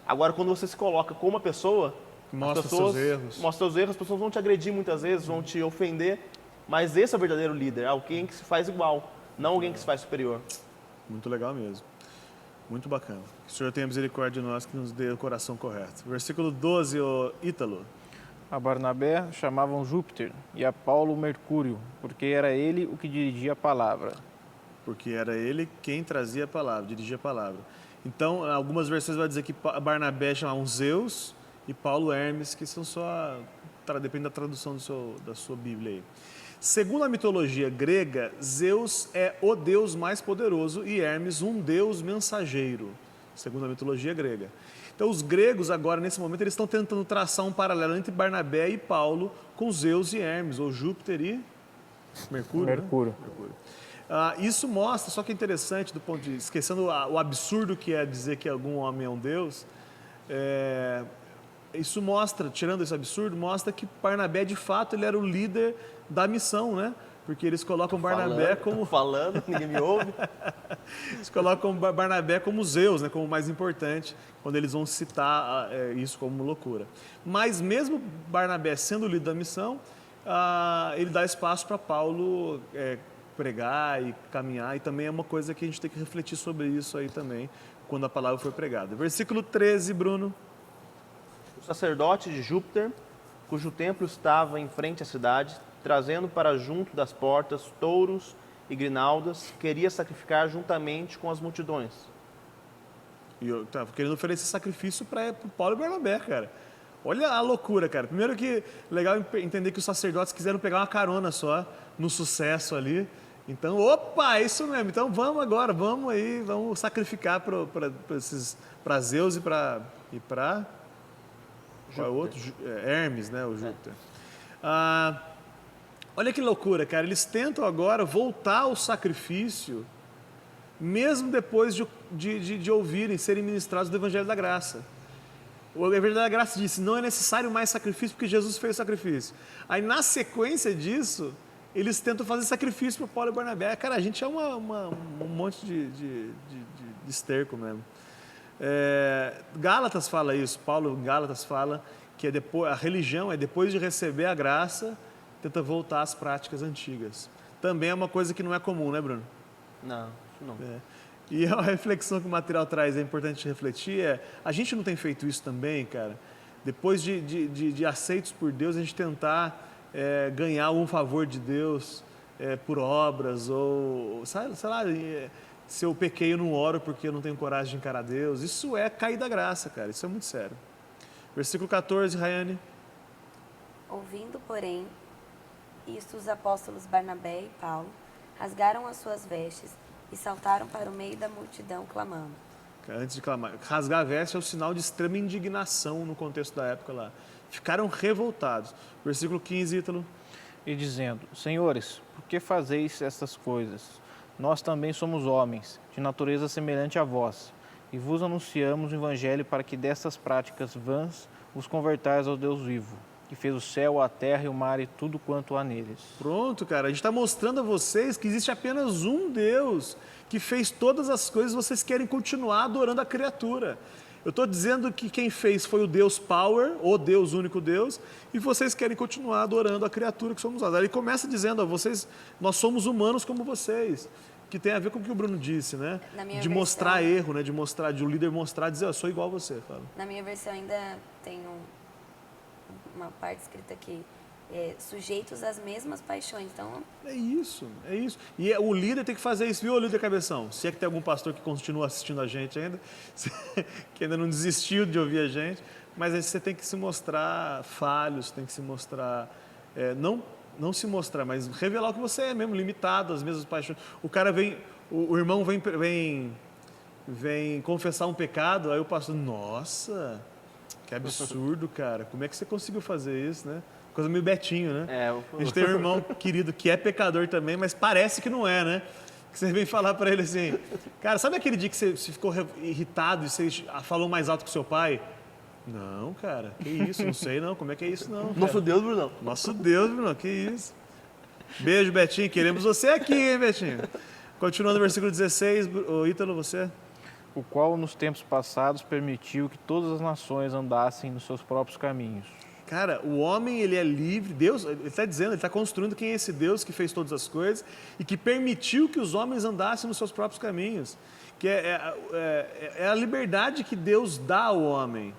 Agora, quando você se coloca como uma pessoa, Mostra seus erros. as pessoas vão te agredir muitas vezes, vão te ofender, mas esse é o verdadeiro líder, alguém que se faz igual, não alguém que se faz superior. Muito legal mesmo. Muito bacana. Que o Senhor tenha misericórdia de nós, que nos dê o coração correto. Versículo 12, Ítalo. A Barnabé chamavam Júpiter e a Paulo Mercúrio, porque era ele o que dirigia a palavra. porque era ele quem trazia a palavra, dirigia a palavra. Então, algumas versões vai dizer que Barnabé chamavam Zeus e Paulo Hermes, que são só, depende da tradução da sua Bíblia aí. Segundo a mitologia grega, Zeus é o deus mais poderoso e Hermes um deus mensageiro, segundo a mitologia grega. Então, os gregos agora, nesse momento, eles estão tentando traçar um paralelo entre Barnabé e Paulo com Zeus e Hermes, ou Júpiter e Mercúrio. Mercúrio. Né? Mercúrio. Isso mostra, só que é interessante, do ponto de esquecendo o absurdo que é dizer que algum homem é um deus, isso mostra, tirando esse absurdo, mostra que Barnabé, de fato, ele era o líder da missão, né? Porque eles colocam Barnabé como... Falando, ninguém me ouve. Eles colocam Barnabé como Zeus, né? Como o mais importante, quando eles vão citar isso como loucura. Mas mesmo Barnabé sendo o líder da missão, ele dá espaço para Paulo pregar e caminhar, e também é uma coisa que a gente tem que refletir sobre isso aí também, quando a palavra foi pregada. Versículo 13, Bruno. O sacerdote de Júpiter, cujo templo estava em frente à cidade, trazendo para junto das portas touros e grinaldas, queria sacrificar juntamente com as multidões. E eu estava querendo oferecer sacrifício para Paulo e Barnabé, cara. Olha a loucura, cara. Primeiro que legal entender que os sacerdotes quiseram pegar uma carona só no sucesso ali. Então, opa, é isso mesmo. Então vamos agora, vamos aí, vamos sacrificar para Zeus e para qual é o outro? Hermes, né, o Júpiter. Olha que loucura, cara. Eles tentam agora voltar ao sacrifício, mesmo depois de ouvirem, serem ministrados do Evangelho da Graça. O Evangelho da Graça disse, não é necessário mais sacrifício, porque Jesus fez o sacrifício. Aí, na sequência disso, eles tentam fazer sacrifício para Paulo e Barnabé. Cara, a gente é um monte de esterco mesmo. Gálatas fala isso, Paulo em Gálatas fala que a religião é depois de receber a graça, tenta voltar às práticas antigas. Também é uma coisa que não é comum, né, Bruno? Não, isso não. E a reflexão que o material traz, é importante refletir, a gente não tem feito isso também, cara? Depois de aceitos por Deus, a gente tentar ganhar algum favor de Deus por obras, ou, sei lá, se eu pequei, eu não oro porque eu não tenho coragem de encarar Deus. Isso é cair da graça, cara, isso é muito sério. Versículo 14, Rayane. Ouvindo, porém, isto, os apóstolos Barnabé e Paulo rasgaram as suas vestes e saltaram para o meio da multidão, clamando. Antes de clamar, rasgar a veste é o sinal de extrema indignação no contexto da época lá. Ficaram revoltados. Versículo 15, Ítalo. E dizendo, senhores, por que fazeis estas coisas? Nós também somos homens, de natureza semelhante a vós, e vos anunciamos o Evangelho para que destas práticas vãs os convertais ao Deus vivo, que fez o céu, a terra e o mar e tudo quanto há neles. Pronto, cara. A gente está mostrando a vocês que existe apenas um Deus que fez todas as coisas, vocês querem continuar adorando a criatura. Eu estou dizendo que quem fez foi o Deus Power, o Deus, único Deus, e vocês querem continuar adorando a criatura que somos nós. Aí ele começa dizendo, nós somos humanos como vocês, que tem a ver com o que o Bruno disse, né? De mostrar erro, né? De o líder mostrar, dizer, eu sou igual a você. Fala. Na minha versão ainda tem uma parte escrita aqui, sujeitos às mesmas paixões. Então... É isso. E o líder tem que fazer isso, viu, líder cabeção? Se é que tem algum pastor que continua assistindo a gente ainda, que ainda não desistiu de ouvir a gente, mas aí você tem que se mostrar falhos, tem que se mostrar... Não se mostrar, mas revelar o que você é mesmo, limitado às mesmas paixões. O cara o irmão vem confessar um pecado, aí o pastor, nossa, que absurdo, cara, como é que você conseguiu fazer isso, né? Coisa meio Betinho, né? A gente tem um irmão querido que é pecador também, mas parece que não é, né? Que você vem falar para ele assim, cara, sabe aquele dia que você ficou irritado e você falou mais alto que o seu pai? Não, cara, que isso, não sei não, como é que é isso não, cara? Nosso Deus, Bruno. Nosso Deus, Bruno, que isso. Beijo, Betinho, queremos você aqui, hein, Betinho? Continuando no versículo 16, Ítalo, você? O qual nos tempos passados permitiu que todas as nações andassem nos seus próprios caminhos. Cara, o homem, ele é livre, Deus, ele está dizendo, ele está construindo quem é esse Deus que fez todas as coisas e que permitiu que os homens andassem nos seus próprios caminhos, que é a liberdade que Deus dá ao homem.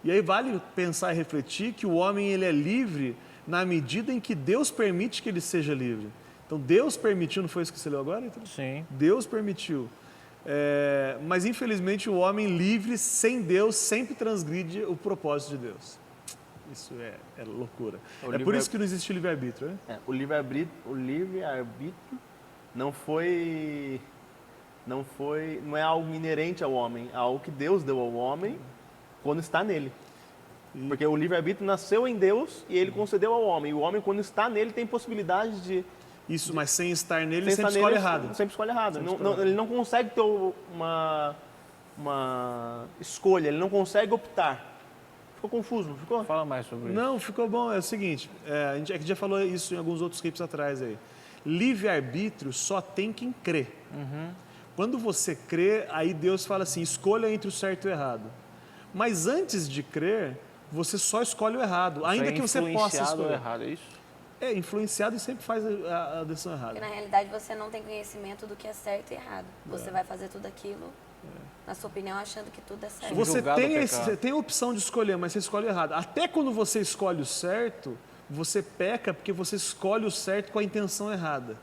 E aí vale pensar e refletir que o homem, ele é livre na medida em que Deus permite que ele seja livre. Então Deus permitiu, não foi isso que você leu agora, Ítalo? Sim. Deus permitiu. Mas infelizmente o homem livre, sem Deus, sempre transgride o propósito de Deus. Isso é loucura. É por isso que não existe livre-arbítrio, né? O livre-arbítrio não é algo inerente ao homem, é algo que Deus deu ao homem quando está nele. Porque o livre-arbítrio nasceu em Deus e ele concedeu ao homem. E o homem, quando está nele, tem possibilidade de... Isso, mas sem estar nele, ele sempre escolhe errado. Sempre escolhe errado. Ele não consegue ter uma escolha, ele não consegue optar. Ficou confuso, não ficou? Fala mais sobre isso. Não, ficou bom. É o seguinte, a gente já falou isso em alguns outros clipes atrás aí. Livre-arbítrio só tem quem crê. Quando você crê, aí Deus fala assim, escolha entre o certo e o errado. Mas antes de crer, você só escolhe o errado, ainda que você possa escolher. Errado, é isso? É, influenciado e sempre faz a decisão errada. Porque na realidade você não tem conhecimento do que é certo e errado. Você vai fazer tudo aquilo, na sua opinião, achando que tudo é certo. Você Julgado ao você tem a opção de escolher, mas você escolhe errado. Até quando você escolhe o certo, você peca porque você escolhe o certo com a intenção errada.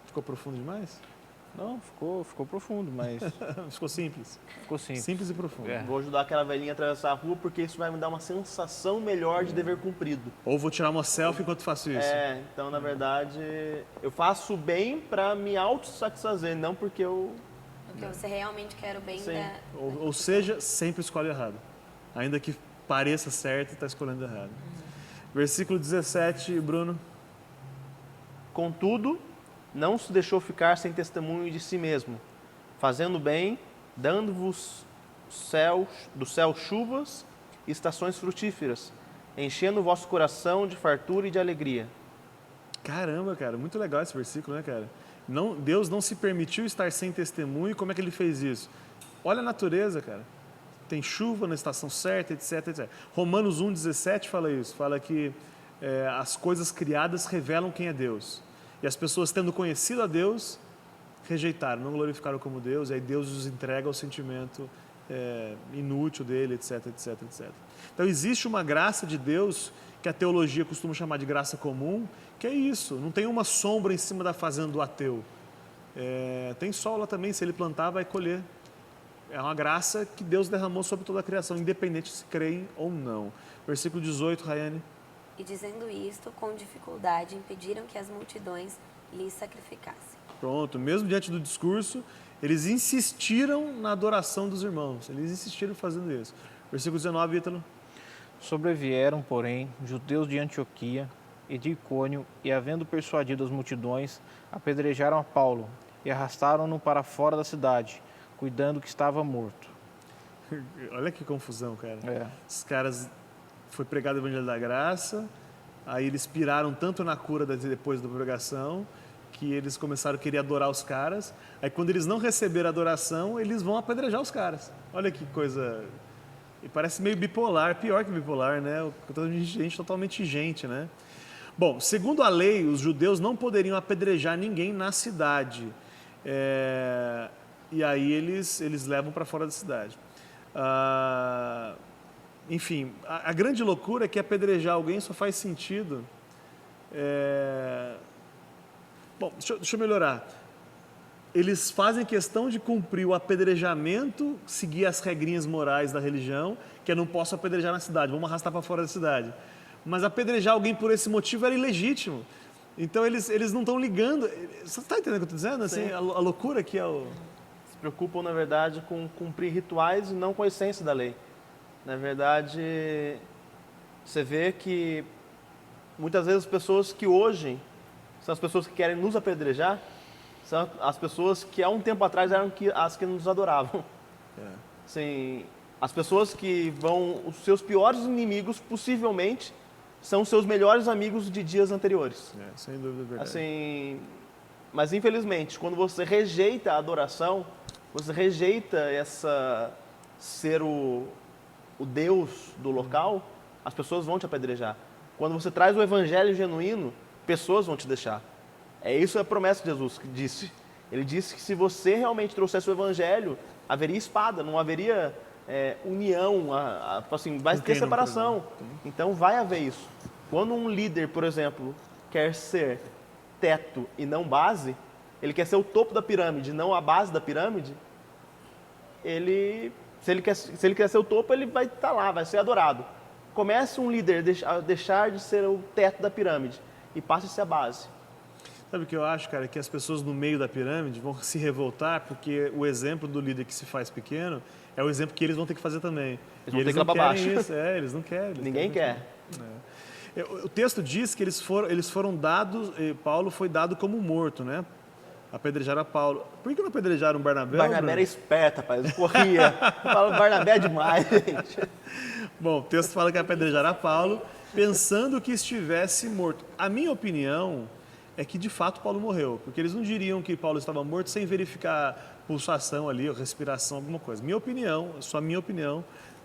Ficou profundo demais? Não, ficou profundo, mas Ficou simples? ficou simples. Simples e profundo. É. Vou ajudar aquela velhinha a atravessar a rua porque isso vai me dar uma sensação melhor de dever cumprido. Ou vou tirar uma selfie enquanto faço isso. Então, na verdade, eu faço bem para me autossatisfazer, não porque eu... Porque você realmente quer o bem Sim. da... Ou seja, sempre escolhe errado. Ainda que pareça certo, está escolhendo errado. Versículo 17, Bruno. Contudo, não se deixou ficar sem testemunho de si mesmo, fazendo bem, dando-vos do céu chuvas e estações frutíferas, enchendo o vosso coração de fartura e de alegria. Caramba, cara, muito legal esse versículo, né, cara? Deus não se permitiu estar sem testemunho. Como é que ele fez isso? Olha a natureza, cara. Tem chuva na estação certa, etc, etc. Romanos 1,17 fala isso. Fala que as coisas criadas revelam quem é Deus. E as pessoas, tendo conhecido a Deus, rejeitaram, não glorificaram como Deus. E aí Deus os entrega ao sentimento inútil dele, etc, etc, etc. Então existe uma graça de Deus que a teologia costuma chamar de graça comum, que é isso, não tem uma sombra em cima da fazenda do ateu. Tem sol lá também, se ele plantar, vai colher. É uma graça que Deus derramou sobre toda a criação, independente se creem ou não. Versículo 18, Rayane. E dizendo isto, com dificuldade, impediram que as multidões lhes sacrificassem. Pronto, mesmo diante do discurso, eles insistiram na adoração dos irmãos, eles insistiram fazendo isso. Versículo 19, Ítalo. Sobrevieram, porém, judeus de Antioquia e de Icônio, e havendo persuadido as multidões, apedrejaram a Paulo e arrastaram-no para fora da cidade, cuidando que estava morto. Olha que confusão, cara. É. Os caras, foi pregado o Evangelho da Graça, aí eles piraram tanto na cura depois da pregação, que eles começaram a querer adorar os caras. Aí quando eles não receberam a adoração, eles vão apedrejar os caras. Olha que coisa... E parece meio bipolar, pior que bipolar, né? Gente totalmente gente, né? Bom, segundo a lei, os judeus não poderiam apedrejar ninguém na cidade. E aí eles levam para fora da cidade. Enfim, a grande loucura é que apedrejar alguém só faz sentido... Bom, deixa eu melhorar. Eles fazem questão de cumprir o apedrejamento, seguir as regrinhas morais da religião, que eu não posso apedrejar na cidade, vamos arrastar para fora da cidade. Mas apedrejar alguém por esse motivo era ilegítimo. Então eles não estão ligando. Você está entendendo o que eu estou dizendo? Assim, a loucura que é o... Se preocupam, na verdade, com cumprir rituais e não com a essência da lei. Na verdade, você vê que muitas vezes as pessoas que hoje são as pessoas que querem nos apedrejar, são as pessoas que há um tempo atrás eram as que nos adoravam. Assim, as pessoas que os seus piores inimigos, possivelmente, são os seus melhores amigos de dias anteriores. Sem dúvida, é verdade. Assim, mas, infelizmente, quando você rejeita a adoração, você rejeita ser o Deus do local, as pessoas vão te apedrejar. Quando você traz o evangelho genuíno, pessoas vão te deixar. Isso é a promessa de Jesus que disse. Ele disse que se você realmente trouxesse o evangelho, haveria espada, não haveria união, assim, vai ter separação. Então vai haver isso. Quando um líder, por exemplo, quer ser teto e não base, ele quer ser o topo da pirâmide, não a base da pirâmide, se ele quer ser o topo, ele vai estar lá, vai ser adorado. Comece um líder a deixar de ser o teto da pirâmide e passe a ser a base. Sabe o que eu acho, cara? Que as pessoas no meio da pirâmide vão se revoltar porque o exemplo do líder que se faz pequeno é o exemplo que eles vão ter que fazer também. Eles vão ter que ir lá para baixo. Isso. Eles não querem. Ninguém quer. O texto diz que eles foram dados, Paulo foi dado como morto, né? Apedrejaram a Paulo. Por que não apedrejaram Barnabé? Barnabé era esperto, rapaz, corria. Barnabé é demais, gente. Bom, o texto fala que apedrejaram a Paulo pensando que estivesse morto. A minha opinião é que de fato Paulo morreu, porque eles não diriam que Paulo estava morto sem verificar pulsação ali, ou respiração, alguma coisa. Minha opinião, só minha opinião,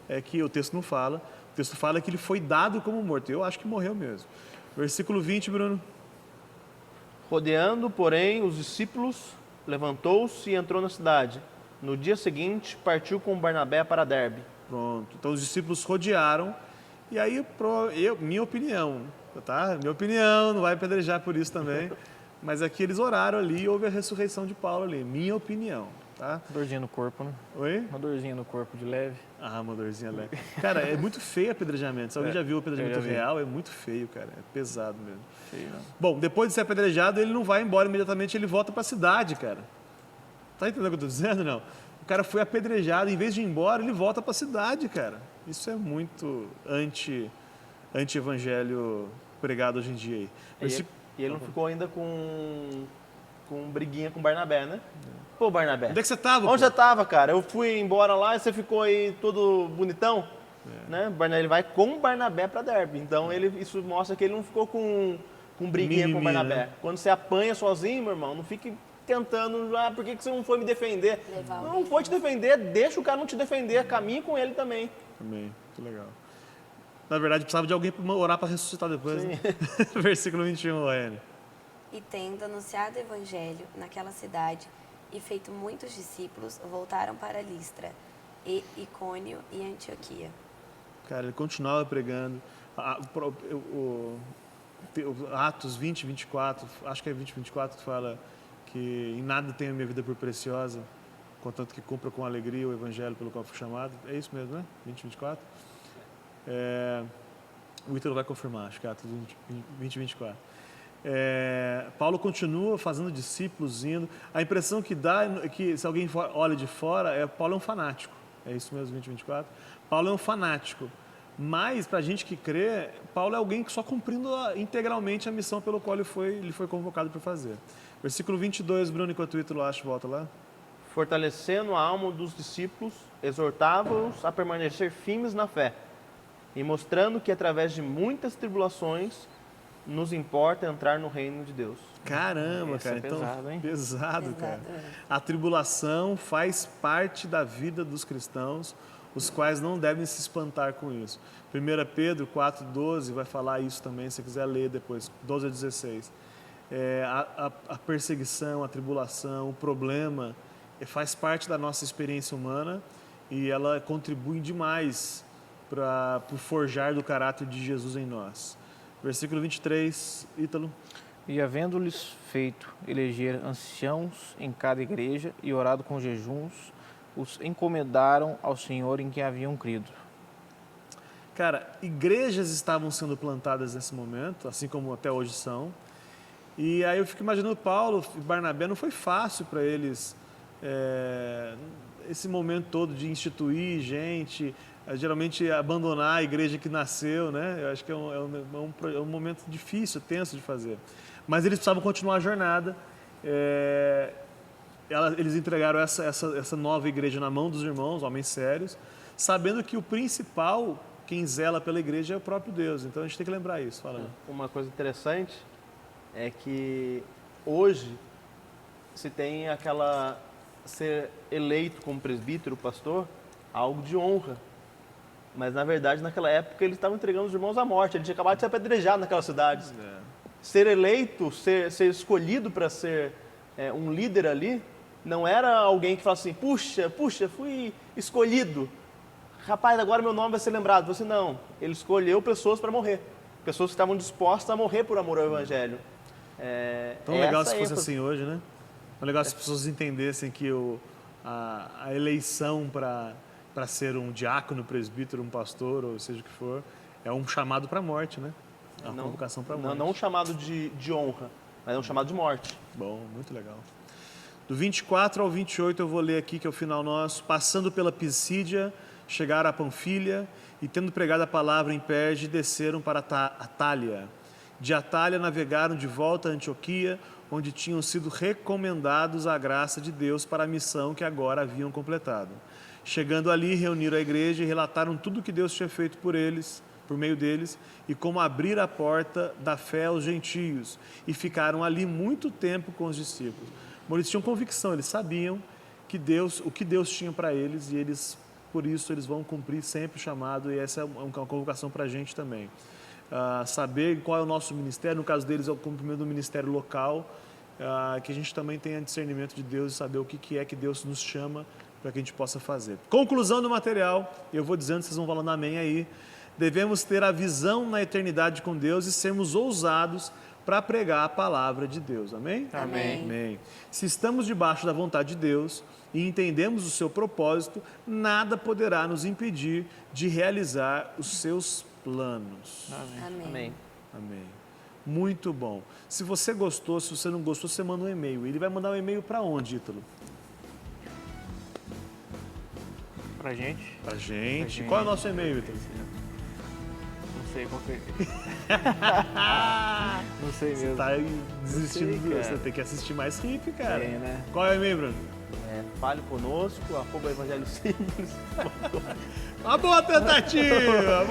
é que o texto não fala. O texto fala que ele foi dado como morto. Eu acho que morreu mesmo. Versículo 20, Bruno. Rodeando, porém, os discípulos, levantou-se e entrou na cidade. No dia seguinte, partiu com Barnabé para Derbe. Pronto. Então os discípulos rodearam. E aí, minha opinião, tá? Minha opinião, não vai apedrejar por isso também. Mas aqui eles oraram ali e houve a ressurreição de Paulo ali. Minha opinião, tá? Dorzinha no corpo, né? Oi? Uma dorzinha no corpo de leve. Ah, uma dorzinha leve. Cara, é muito feio apedrejamento. Se alguém já viu o apedrejamento já vi. real, é muito feio, cara. É pesado mesmo. Feio, né? Bom, depois de ser apedrejado, ele não vai embora imediatamente, ele volta para a cidade, cara. Tá entendendo o que eu tô dizendo, não? O cara foi apedrejado, em vez de ir embora, ele volta para a cidade, cara. Isso é muito anti-evangelho pregado hoje em dia aí. E ele não ficou ainda com briguinha com Barnabé, né? Pô, Barnabé, Onde é que você tava? onde pô? você tava, cara? Eu fui embora lá e você ficou aí todo bonitão, né? Ele vai com Barnabé para Derbe. Então isso mostra que ele não ficou com briguinha com Mimimi, Barnabé. né? Quando você apanha sozinho, meu irmão, não fique tentando, por que você não foi me defender? Levar Não foi te defender, deixa o cara não te defender, caminhe com ele também. Também, muito legal. Na verdade, precisava de alguém para orar para ressuscitar depois, né? Versículo 21, Laene. E tendo anunciado o evangelho naquela cidade e feito muitos discípulos, voltaram para Listra, e Icônio e Antioquia. Cara, ele continuava pregando. Atos 20, 24, acho que é 20, 24, que fala que em nada tenho a minha vida por preciosa, contanto que cumpra com alegria o evangelho pelo qual fui chamado. É isso mesmo, né? 20, 24. O Ítalo vai confirmar, acho que é Atos 20, 24. Paulo continua fazendo discípulos, indo. A impressão que dá é que, se alguém olha de fora, Paulo é um fanático. É isso mesmo, 20, 24. Paulo é um fanático. Mas, para a gente que crê, Paulo é alguém que só cumprindo integralmente a missão pelo qual ele foi convocado para fazer. Versículo 22, Bruno, enquanto o Ítalo acha, volta lá. Fortalecendo a alma dos discípulos, exortava-os a permanecer firmes na fé, e mostrando que através de muitas tribulações nos importa entrar no reino de Deus. Caramba, Esse cara. é pesado, Então, hein? pesado, cara. Pesado, é. A tribulação faz parte da vida dos cristãos, os quais não devem se espantar com isso. 1 Pedro 4,12 vai falar isso também, se você quiser ler depois, 12 a 16. A perseguição, a tribulação, o problema faz parte da nossa experiência humana e ela contribui demais para o forjar do caráter de Jesus em nós. Versículo 23, Ítalo. E havendo-lhes feito eleger anciãos em cada igreja e orado com jejuns, os encomendaram ao Senhor em quem haviam crido. Cara, igrejas estavam sendo plantadas nesse momento, assim como até hoje são. E aí eu fico imaginando Paulo e Barnabé, não foi fácil para eles esse momento todo de instituir gente, geralmente abandonar a igreja que nasceu, né? Eu acho que é um momento difícil, tenso de fazer. Mas eles precisavam continuar a jornada. Eles entregaram essa nova igreja na mão dos irmãos, homens sérios, sabendo que o principal, quem zela pela igreja, é o próprio Deus. Então a gente tem que lembrar isso. Fala. Uma coisa interessante é que hoje se tem ser eleito como presbítero, pastor, algo de honra. Mas na verdade naquela época eles estavam entregando os irmãos à morte, eles tinham acabado de ser apedrejados naquelas cidades. Ser eleito, ser escolhido para ser um líder ali, não era alguém que fala assim, puxa, fui escolhido. Rapaz, agora meu nome vai ser lembrado. Você não, ele escolheu pessoas para morrer. Pessoas que estavam dispostas a morrer por amor ao Evangelho. Tão legal se essa fosse ênfase. assim hoje, né? Tão legal se as pessoas entendessem que a eleição para ser um diácono, presbítero, um pastor, ou seja o que for, é um chamado para a morte, né? É uma convocação para a morte. Não um chamado de honra, mas é um chamado de morte. Bom, muito legal. Do 24 ao 28 eu vou ler aqui, que é o final nosso. Passando pela Pisídia, chegaram a Panfilha e, tendo pregado a palavra em Perge, desceram para Atália. De Atália navegaram de volta a Antioquia, onde tinham sido recomendados à graça de Deus para a missão que agora haviam completado. Chegando ali, reuniram a igreja e relataram tudo o que Deus tinha feito por eles, por meio deles, e como abrir a porta da fé aos gentios. E ficaram ali muito tempo com os discípulos. Bom, eles tinham convicção, eles sabiam que o que Deus tinha para eles, e eles, por isso, eles vão cumprir sempre o chamado, e essa é uma convocação para a gente também. Saber qual é o nosso ministério, no caso deles é o cumprimento do ministério local, que a gente também tenha discernimento de Deus e saber o que é que Deus nos chama para que a gente possa fazer. Conclusão do material, eu vou dizendo, vocês vão falando amém aí. Devemos ter a visão na eternidade com Deus e sermos ousados para pregar a palavra de Deus. Amém? Amém. Amém. Se estamos debaixo da vontade de Deus e entendemos o seu propósito, nada poderá nos impedir de realizar os seus planos. Amém. Amém. Amém. Muito bom. Se você gostou, se você não gostou, você manda um e-mail. Ele vai mandar um e-mail para onde, Ítalo? Pra gente. Pra gente. Pra gente. Qual é o nosso e-mail, Ítalo? Não sei qual que é. Não sei mesmo. Tá aí desistindo, Não sei, cara. você tem que assistir mais RIP, cara. Tem, né? Qual é o e-mail, Bruno? Fale conosco, @evangelho simples. Uma boa tentativa!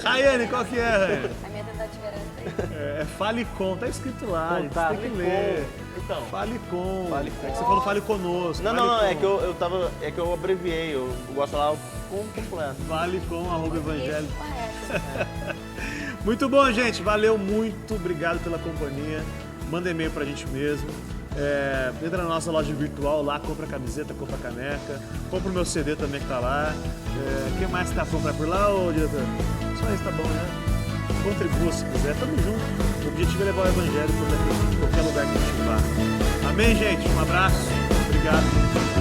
Rayane, qual que é, Rayane? A minha tentativa era essa aí. É Fale Com, tá escrito lá, gente, Contato, você tem que ler. Então. Fale Com. Fale Com. É que você falou Fale Conosco. Não, Fale não, é Com. que eu abreviei, eu gosto de falar com completo. Fale Com, @evangelho. Correto. Muito bom, gente. Valeu muito. Obrigado pela companhia. Manda e-mail pra gente mesmo. Entra na nossa loja virtual lá, compra camiseta, compra caneca. Compra o meu CD também que tá lá. O que mais que tá pra comprar por lá, ô diretor? Só isso tá bom, né? Contribua se quiser. Tamo junto. O objetivo é levar o evangelho para qualquer lugar que a gente vá. Amém, gente? Um abraço. Obrigado.